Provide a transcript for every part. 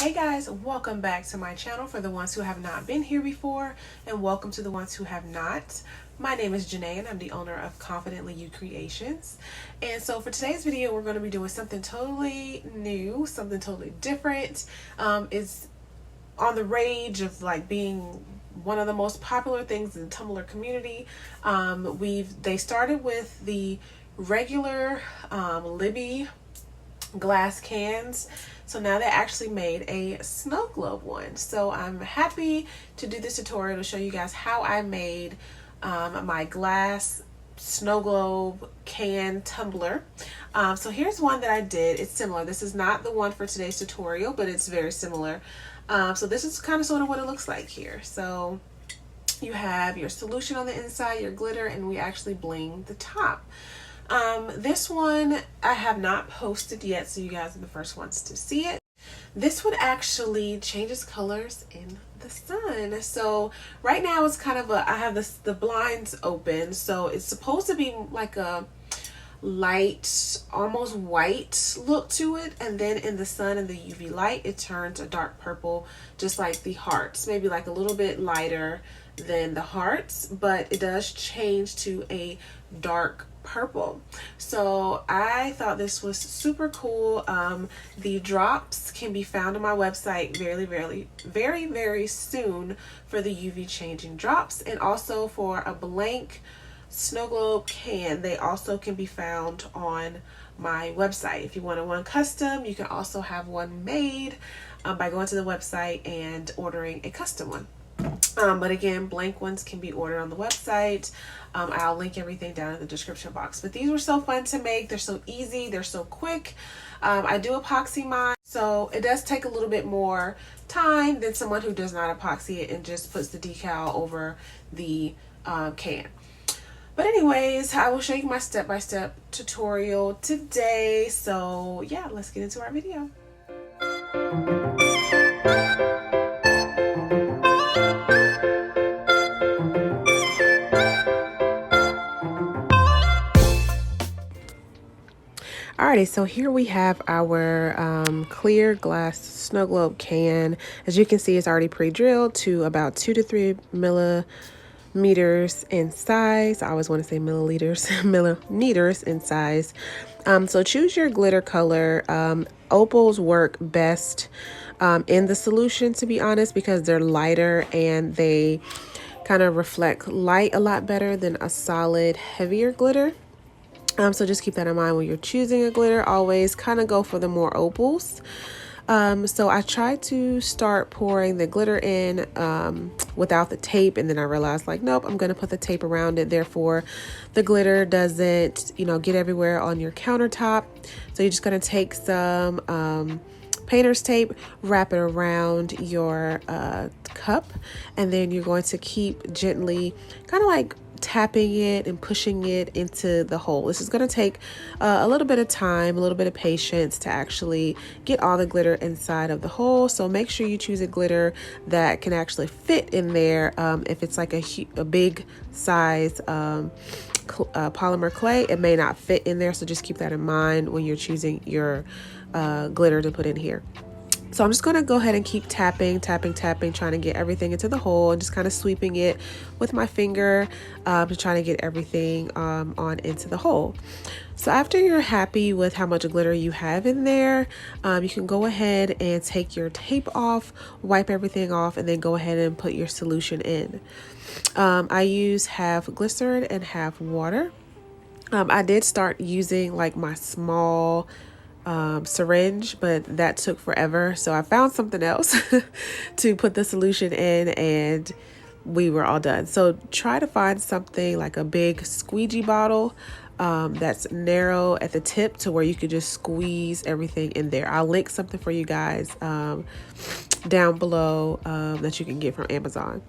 Hey guys, welcome back to my channel for the ones who have not been here before, and welcome to the ones who have not. My name is Janae and I'm the owner of Confidently You Creations. And so for today's video, we're going to be doing something totally new, something totally different. It's on the rage of like being one of the most popular things in the tumbler community. They started with the regular Libby glass cans. So now they actually made a snow globe one. So I'm happy to do this tutorial to show you guys how I made my glass snow globe can tumbler. So here's one that I did. It's similar. This is not the one for today's tutorial, but it's very similar. So this is kind of sort of what it looks like here. So you have your solution on the inside, your glitter, and we actually bling the top. This one I have not posted yet, so you guys are the first ones to see it. This would actually change its colors in the sun. So right now it's kind of I have the blinds open, so it's supposed to be like a light, almost white look to it, and then in the sun and the UV light it turns a dark purple, just like the hearts, maybe like a little bit lighter than the hearts, but it does change to a dark purple. So I thought this was super cool. The drops can be found on my website very soon for the UV changing drops, and also for a blank snow globe can, they also can be found on my website. If you want one custom, you can also have one made by going to the website and ordering a custom one. But again, blank ones can be ordered on the website. I'll link everything down in the description box. But these were so fun to make. They're so easy. They're so quick. I do epoxy mine, so it does take a little bit more time than someone who does not epoxy it and just puts the decal over the can. But anyways, I will show you my step-by-step tutorial today. So yeah, let's get into our video. Alrighty, so here we have our clear glass snow globe can. As you can see, it's already pre-drilled to about 2 to 3 millimeters in size. I always want to say milliliters, millimeters in size. So choose your glitter color. Opals work best in the solution, to be honest, because they're lighter and they kind of reflect light a lot better than a solid, heavier glitter. So just keep that in mind when you're choosing a glitter. Always kind of go for the more opals. So I tried to start pouring the glitter in without the tape, and then I realized like, nope, I'm going to put the tape around it. Therefore, the glitter doesn't, get everywhere on your countertop. So you're just going to take some painter's tape, wrap it around your cup, and then you're going to keep gently kind of like tapping it and pushing it into the hole. This is going to take a little bit of time, a little bit of patience to actually get all the glitter inside of the hole. So make sure you choose a glitter that can actually fit in there. If it's like a big size polymer clay, it may not fit in there. So just keep that in mind when you're choosing your glitter to put in here. So I'm just going to go ahead and keep tapping, trying to get everything into the hole, and just kind of sweeping it with my finger to try to get everything on into the hole. So after you're happy with how much glitter you have in there, you can go ahead and take your tape off, wipe everything off, and then go ahead and put your solution in. I use half glycerin and half water. I did start using like my small syringe, but that took forever, so I found something else to put the solution in, and we were all done. So try to find something like a big squeegee bottle that's narrow at the tip to where you could just squeeze everything in there. I'll link something for you guys down below that you can get from Amazon.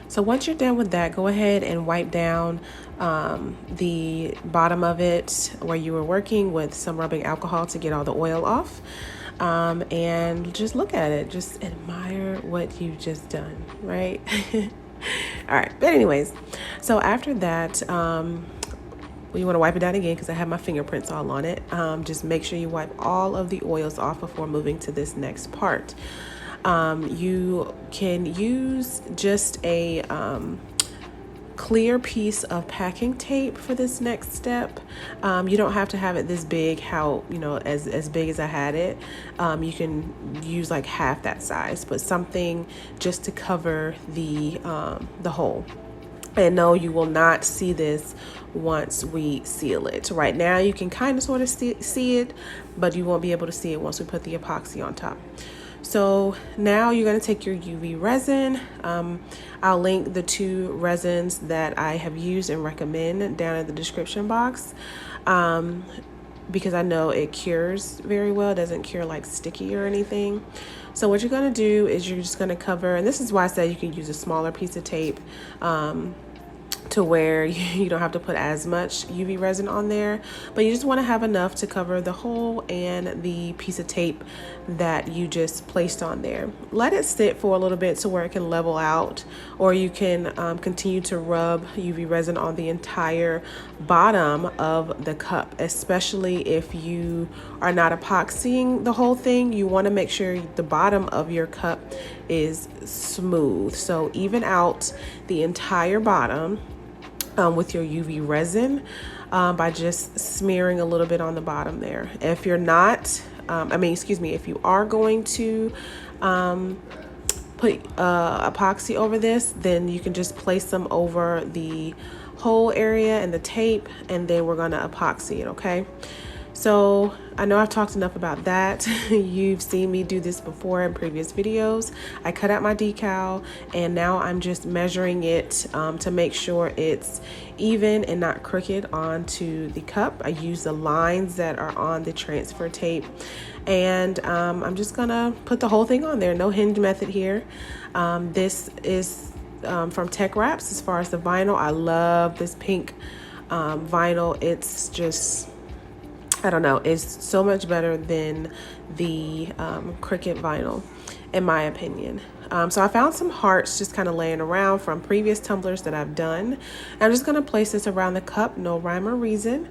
So once you're done with that, go ahead and wipe down the bottom of it where you were working with some rubbing alcohol to get all the oil off. And just look at it. Just admire what you've just done, right? All right. But anyways, so after that, well, you want to wipe it down again because I have my fingerprints all on it. Just make sure you wipe all of the oils off before moving to this next part. You can use just a clear piece of packing tape for this next step. You don't have to have it this big, as big as I had it. You can use like half that size, but something just to cover the hole. And no, you will not see this once we seal it. Right now you can kind of sort of see it, but you won't be able to see it once we put the epoxy on top. So now you're going to take your UV resin. I'll link the 2 resins that I have used and recommend down in the description box, because I know it cures very well. It doesn't cure like sticky or anything. So what you're going to do is you're just going to cover, and this is why I said you can use a smaller piece of tape, to where you don't have to put as much UV resin on there, but you just want to have enough to cover the hole and the piece of tape that you just placed on there. Let it sit for a little bit to where it can level out, or you can continue to rub UV resin on the entire bottom of the cup, especially if you are not epoxying the whole thing. You want to make sure the bottom of your cup is smooth. So even out the entire bottom with your UV resin by just smearing a little bit on the bottom there. If you're not, if you are going to put epoxy over this, then you can just place them over the whole area and the tape, and then we're gonna epoxy it, okay? So I know I've talked enough about that. You've seen me do this before in previous videos. I cut out my decal, and now I'm just measuring it to make sure it's even and not crooked onto the cup. I use the lines that are on the transfer tape, and I'm just gonna put the whole thing on there. No hinge method here. This is from Techwrap. As far as the vinyl, I love this pink vinyl. It's just, I don't know, it's so much better than the Cricut vinyl, in my opinion. So I found some hearts just kind of laying around from previous tumblers that I've done. I'm just going to place this around the cup, no rhyme or reason,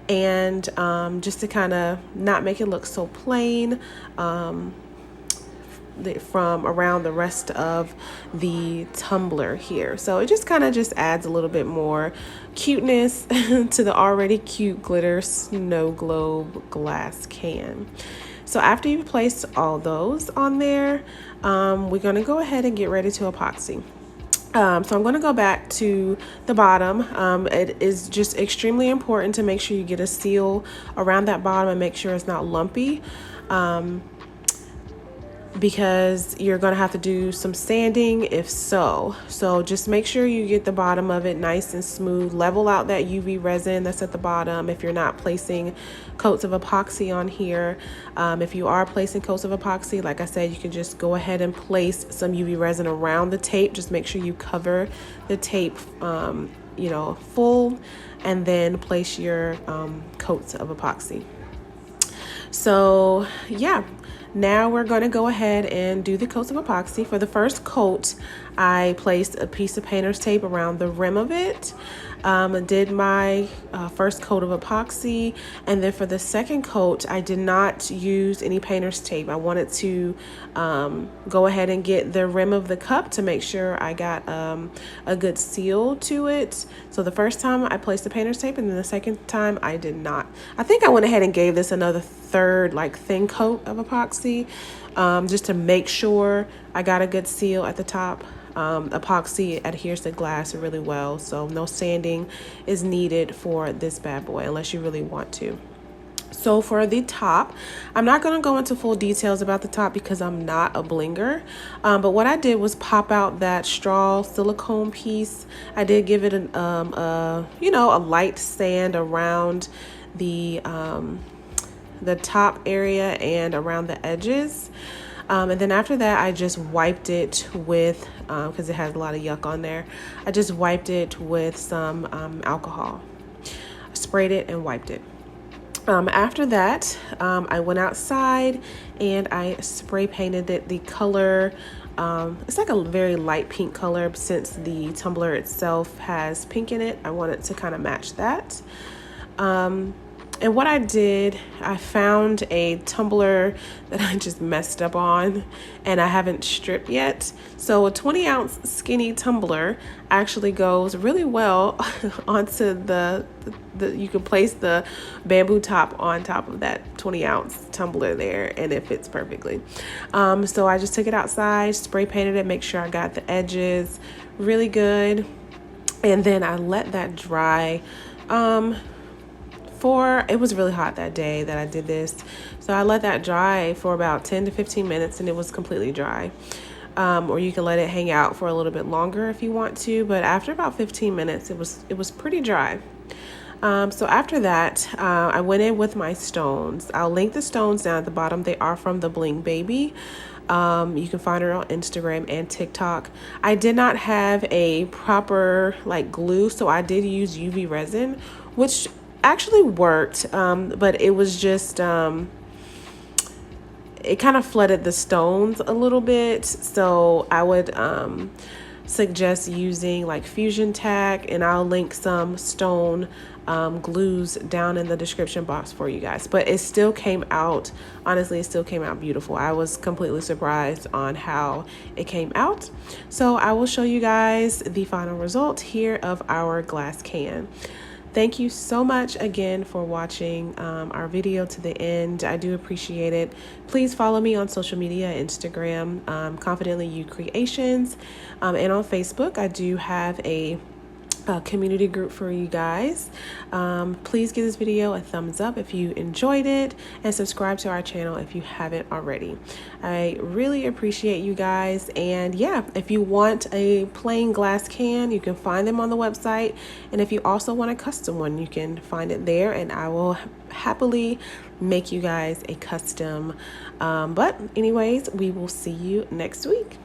and just to kind of not make it look so plain from around the rest of the tumbler here. So it just kind of just adds a little bit more cuteness to the already cute glitter Snowglobe glass can. So after you've placed all those on there, we're going to go ahead and get ready to epoxy. So I'm going to go back to the bottom. It is just extremely important to make sure you get a seal around that bottom and make sure it's not lumpy, because you're going to have to do some sanding if so. So just make sure you get the bottom of it nice and smooth. Level out that UV resin that's at the bottom if you're not placing coats of epoxy on here. If you are placing coats of epoxy, like I said, you can just go ahead and place some UV resin around the tape. Just make sure you cover the tape full, and then place your coats of epoxy. So yeah, now we're going to go ahead and do the coats of epoxy. For the first coat, I placed a piece of painter's tape around the rim of it. Did my first coat of epoxy, and then for the second coat I did not use any painter's tape. I wanted to go ahead and get the rim of the cup to make sure I got a good seal to it. So the first time I placed the painter's tape, and then the second time I did not. I think I went ahead and gave this another third thin coat of epoxy, just to make sure I got a good seal at the top. Epoxy adheres to glass really well, so no sanding is needed for this bad boy unless you really want to. So for the top, I'm not going to go into full details about the top because I'm not a blinger, but what I did was pop out that straw silicone piece. I did give it a light sand around the top area and around the edges. And then after that, I just wiped it with, because it has a lot of yuck on there, I just wiped it with some alcohol. I sprayed it and wiped it. After that, I went outside and I spray painted it the color. It's like a very light pink color. Since the tumbler itself has pink in it, I wanted to kind of match that. And what I did, I found a tumbler that I just messed up on and I haven't stripped yet. So a 20-ounce skinny tumbler actually goes really well onto the you can place the bamboo top on top of that 20-ounce tumbler there and it fits perfectly. So I just took it outside, spray painted it, make sure I got the edges really good. And then I let that dry. It was really hot that day that I did this. So I let that dry for about 10 to 15 minutes and it was completely dry. Or you can let it hang out for a little bit longer if you want to, but after about 15 minutes, it was pretty dry. So after that, I went in with my stones. I'll link the stones down at the bottom. They are from the Bling Baby. You can find her on Instagram and TikTok. I did not have a proper glue, so I did use UV resin, which actually worked, but it was just it kind of flooded the stones a little bit. So I would suggest using Fusion Tack, and I'll link some stone glues down in the description box for you guys. But it still came out, honestly, it still came out beautiful. I was completely surprised on how it came out. So I will show you guys the final result here of our glass can. Thank you so much again for watching our video to the end. I do appreciate it. Please follow me on social media, Instagram, Confidently You Creations, and on Facebook. I do have a community group for you guys. Please give this video a thumbs up if you enjoyed it, and subscribe to our channel if you haven't already. I really appreciate you guys. And yeah, if you want a plain glass can, you can find them on the website, and if you also want a custom one, you can find it there, and I will happily make you guys a custom. But anyways, we will see you next week.